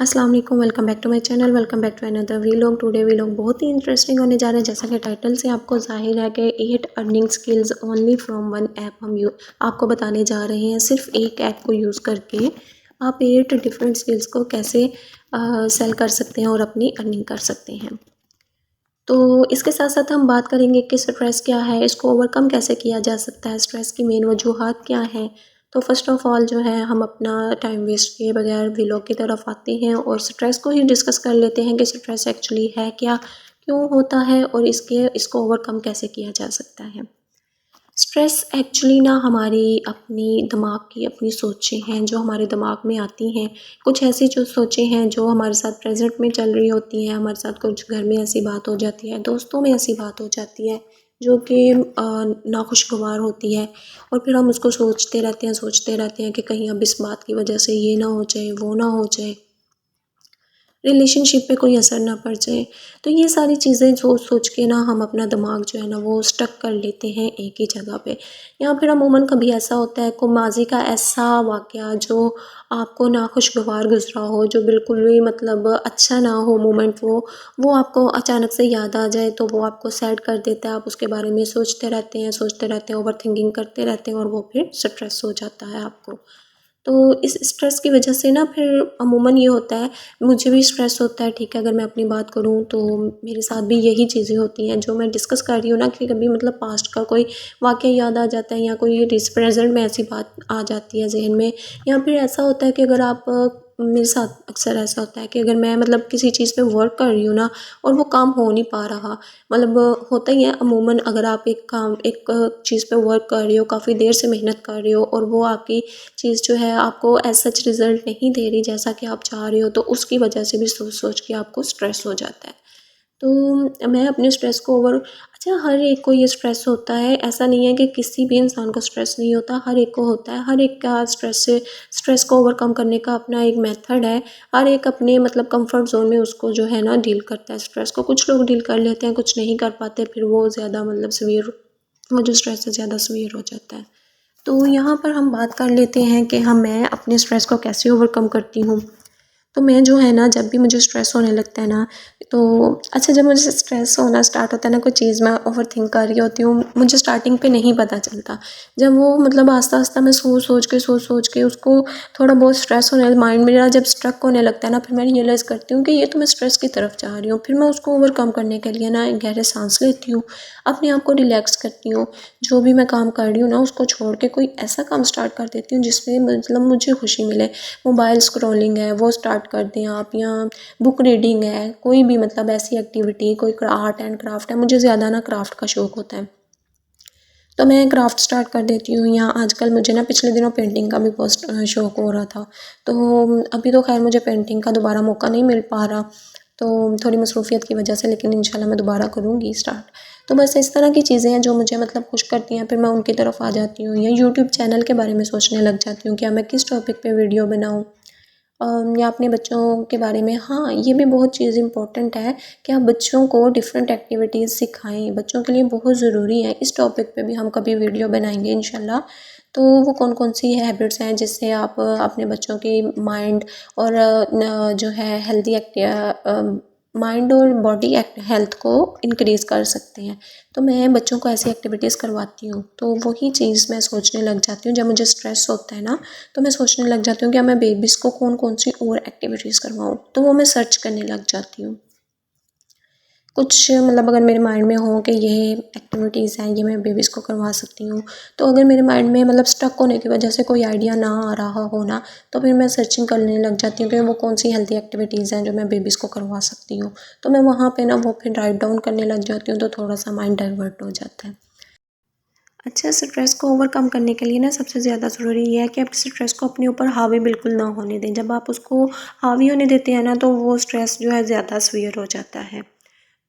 अस्सलाम वालेकुम, welcome back to my channel, welcome back to another vlog. Today vlog बहुत ही इंटरेस्टिंग होने जा रहा है। जैसा कि टाइटल से आपको जाहिर है कि 8 earning skills only from one app हम आपको बताने जा रहे हैं। सिर्फ एक ऐप को यूज़ करके आप 8 डिफरेंट स्किल्स को कैसे सेल कर सकते हैं और अपनी अर्निंग कर सकते हैं। तो इसके साथ साथ हम बात करेंगे कि स्ट्रेस क्या है, इसको ओवरकम कैसे किया जा सकता है, स्ट्रेस की मेन वजूहात क्या हैं। तो फर्स्ट ऑफ ऑल जो है हम अपना टाइम वेस्ट किए बगैर व्लॉग की तरफ आते हैं और स्ट्रेस को ही डिस्कस कर लेते हैं कि स्ट्रेस एक्चुअली है क्या, क्यों होता है और इसको ओवरकम कैसे किया जा सकता है। स्ट्रेस एक्चुअली ना हमारी अपनी दिमाग की अपनी सोचें हैं जो हमारे दिमाग में आती हैं। कुछ ऐसी जो सोचें हैं जो हमारे साथ प्रेजेंट में चल रही होती हैं, हमारे साथ कुछ घर में ऐसी बात हो जाती है, दोस्तों में ऐसी बात हो जाती है जो कि नाखुशगवार होती है। और फिर हम उसको सोचते रहते हैं कि कहीं अब इस बात की वजह से ये ना हो जाए, वो ना हो जाए, रिलेशनशिप पे कोई असर ना पड़ जाए। तो ये सारी चीज़ें सोच सोच के ना हम अपना दिमाग जो है ना वो स्टक कर लेते हैं एक ही जगह पे। या फिर अमूमन कभी ऐसा होता है को माज़ी का ऐसा वाक़या जो आपको नाखुशगवार गुज़रा हो, जो बिल्कुल भी मतलब अच्छा ना हो मोमेंट, वो आपको अचानक से याद आ जाए तो वो आपको सैड कर देता है। आप उसके बारे में सोचते रहते हैं, ओवरथिंकिंग करते रहते हैं और वो फिर स्ट्रेस हो जाता है आपको। तो इस स्ट्रेस की वजह से ना फिर अमूमन ये होता है, मुझे भी स्ट्रेस होता है, ठीक है। अगर मैं अपनी बात करूँ तो मेरे साथ भी यही चीज़ें होती हैं जो मैं डिस्कस कर रही हूँ ना, कि कभी मतलब पास्ट का कोई वाक़या याद आ जाता है या कोई प्रेजेंट में ऐसी बात आ जाती है ज़हन में। या फिर ऐसा होता है कि अगर आप मेरे साथ अक्सर ऐसा होता है कि अगर मैं मतलब किसी चीज़ पे वर्क कर रही हूँ ना और वो काम हो नहीं पा रहा, मतलब होता ही है अमूमन, अगर आप एक चीज़ पे वर्क कर रही हो, काफ़ी देर से मेहनत कर रही हो और वो आपकी चीज़ जो है आपको एज सच रिज़ल्ट नहीं दे रही जैसा कि आप चाह रहे हो, तो उसकी वजह से भी सोच सोच के आपको स्ट्रेस हो जाता है। तो मैं अपने स्ट्रेस को अच्छा, हर एक को ये स्ट्रेस होता है, ऐसा नहीं है कि किसी भी इंसान को स्ट्रेस नहीं होता, हर एक को होता है। हर एक का स्ट्रेस को ओवरकम करने का अपना एक मेथड है। हर एक अपने मतलब कंफर्ट जोन में उसको जो है ना डील करता है स्ट्रेस को। कुछ लोग डील कर लेते हैं, कुछ नहीं कर पाते, फिर वो ज़्यादा मतलब सीवियर, वो जो स्ट्रेस है ज़्यादा सीवियर हो जाता है। तो यहाँ पर हम बात कर लेते हैं कि मैं अपने स्ट्रेस को कैसे ओवरकम करती हूँ। तो मैं जो है ना, जब भी मुझे स्ट्रेस होने लगता है ना, तो अच्छा, जब मुझे स्ट्रेस होना स्टार्ट होता है ना, कोई चीज़ मैं ओवरथिंक कर रही होती हूँ, मुझे स्टार्टिंग पे नहीं पता चलता। जब वो मतलब आस्ता-आस्ता मैं सोच-सोच के उसको थोड़ा बहुत स्ट्रेस होने, माइंड मेरा जब स्ट्रक होने लगता है ना, फिर मैं रियलाइज़ करती हूँ कि ये तो मैं स्ट्रेस की तरफ जा रही हूँ। फिर मैं उसको ओवरकम करने के लिए ना एक गहरे साँस लेती हूँ, अपने आप को रिलैक्स करती हूँ। जो भी मैं काम कर रही हूँ ना, उसको छोड़ के कोई ऐसा काम स्टार्ट कर देती हूँ जिसमें मतलब मुझे खुशी मिले। मोबाइल स्क्रॉलिंग है वो स्टार्ट कर दें आप, या बुक रीडिंग है, कोई भी मतलब ऐसी एक्टिविटी, कोई आर्ट एंड क्राफ्ट है। मुझे ज़्यादा ना क्राफ्ट का शौक़ होता है, तो मैं क्राफ्ट स्टार्ट कर देती हूँ। या आजकल मुझे ना पिछले दिनों पेंटिंग का भी बहुत शौक़ हो रहा था, तो अभी तो खैर मुझे पेंटिंग का दोबारा मौका नहीं मिल पा रहा, तो थोड़ी मसरूफ़ियत की वजह से, लेकिन इंशाल्लाह मैं दोबारा करूँगी स्टार्ट। तो बस इस तरह की चीज़ें हैं जो मुझे मतलब खुश करती हैं, फिर मैं उनकी तरफ आ जाती हूँ। या यूट्यूब चैनल के बारे में सोचने लग जाती हूँ, क्या मैं किस टॉपिक पे वीडियो बनाऊँ, या अपने बच्चों के बारे में। हाँ, ये भी बहुत चीज़ इम्पोर्टेंट है कि आप बच्चों को डिफरेंट एक्टिविटीज़ सिखाएँ, बच्चों के लिए बहुत ज़रूरी है। इस टॉपिक पे भी हम कभी वीडियो बनाएंगे इंशाल्लाह। तो वो कौन कौन सी हैबिट्स हैं जिससे आप अपने बच्चों की माइंड और जो है हेल्दी माइंड और बॉडी हेल्थ को इंक्रीज़ कर सकते हैं। तो मैं बच्चों को ऐसी एक्टिविटीज़ करवाती हूँ, तो वही चीज़ मैं सोचने लग जाती हूँ। जब मुझे स्ट्रेस होता है ना, तो मैं सोचने लग जाती हूँ कि मैं बेबीज़ को कौन कौन सी और एक्टिविटीज़ करवाऊँ, तो वो मैं सर्च करने लग जाती हूँ। कुछ मतलब अगर मेरे माइंड में हो कि ये एक्टिविटीज़ हैं, ये मैं बेबीज़ को करवा सकती हूँ, तो अगर मेरे माइंड में मतलब स्टक होने की वजह से कोई आइडिया ना आ रहा हो ना, तो फिर मैं सर्चिंग करने लग जाती हूँ कि वो कौन सी हेल्दी एक्टिविटीज़ हैं जो मैं बेबीज़ को करवा सकती हूँ। तो मैं वहाँ पे ना वो फिर राइट डाउन करने लग जाती हूँ, तो थोड़ा-सा माइंड डाइवर्ट हो जाता है। अच्छा, स्ट्रेस को ओवरकम करने के लिए ना सबसे ज़्यादा ज़रूरी ये है कि आप स्ट्रेस को अपने ऊपर हावी बिल्कुल ना होने दें। जब आप उसको हावी होने देते हैं ना, तो वो स्ट्रेस जो है ज़्यादा सीवियर हो जाता है।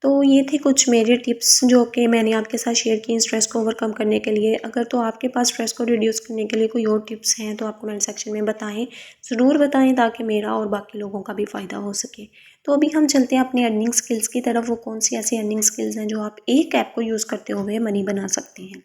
तो ये थी कुछ मेरी टिप्स जो कि मैंने आपके साथ शेयर की स्ट्रेस को ओवरकम करने के लिए। अगर तो आपके पास स्ट्रेस को रिड्यूस करने के लिए कोई और टिप्स हैं तो आप कमेंट सेक्शन में बताएं, ज़रूर बताएं, ताकि मेरा और बाकी लोगों का भी फ़ायदा हो सके। तो अभी हम चलते हैं अपनी अर्निंग स्किल्स की तरफ। वो कौन सी ऐसी अर्निंग स्किल्स हैं जो आप एक ऐप को यूज़ करते हुए मनी बना सकते हैं।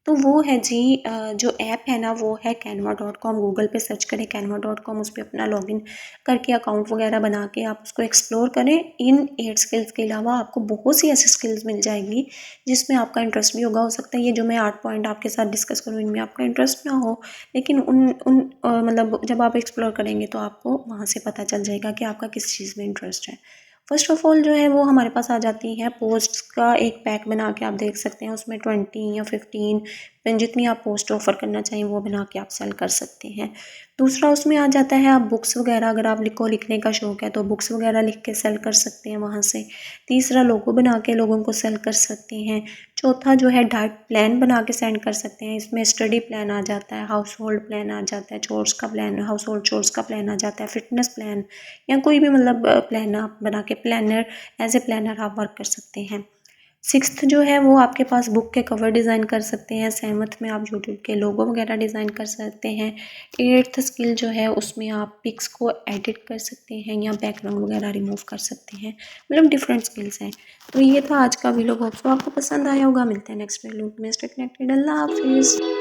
तो वो है जी जो ऐप है ना वो है canva.com। गूगल पे सर्च करें canva.com, उस पर अपना लॉगिन करके अकाउंट वगैरह बना के आप उसको एक्सप्लोर करें। इन 8 स्किल्स के अलावा आपको बहुत सी ऐसी स्किल्स मिल जाएंगी जिसमें आपका इंटरेस्ट भी होगा। हो सकता है ये जो मैं 8 पॉइंट आपके साथ डिस्कस करूँ इनमें आपका इंटरेस्ट ना हो, लेकिन मतलब जब आप एक्सप्लोर करेंगे तो आपको वहाँ से पता चल जाएगा कि आपका किस चीज़ में इंटरेस्ट है। फर्स्ट ऑफ ऑल जो है वो हमारे पास आ जाती है पोस्ट्स का एक पैक बना के। आप देख सकते हैं उसमें 20 या 15 जितनी आप पोस्ट ऑफर करना चाहिए वो बना के आप सेल कर सकते हैं। दूसरा उसमें आ जाता है आप बुक्स वगैरह, अगर आप लिखने का शौक़ है तो बुक्स वगैरह लिख के सेल कर सकते हैं वहाँ से। तीसरा लोगो बना के लोगों को सेल कर सकते हैं। चौथा जो है डाइट प्लान बना के सेंड कर सकते हैं। इसमें स्टडी प्लान आ जाता है, हाउस होल्ड प्लान आ जाता है, चोर्स का प्लान, हाउस होल्ड चोर्स का प्लान आ जाता है, फिटनेस प्लान या कोई भी मतलब प्लान आप बना के प्लानर एज ए प्लानर आप वर्क कर सकते हैं। सिक्स्थ जो है वो आपके पास बुक के कवर डिज़ाइन कर सकते हैं। सेवन्थ में आप यूट्यूब के लोगो वगैरह डिज़ाइन कर सकते हैं। एट्थ स्किल जो है उसमें आप पिक्स को एडिट कर सकते हैं या बैकग्राउंड वगैरह रिमूव कर सकते हैं। मतलब डिफरेंट स्किल्स हैं। तो ये था आज का वीडियो, होप सो आपको पसंद आया होगा। मिलते हैं नेक्स्ट वीडियो में। Stay connected. अल्लाह हाफिज़।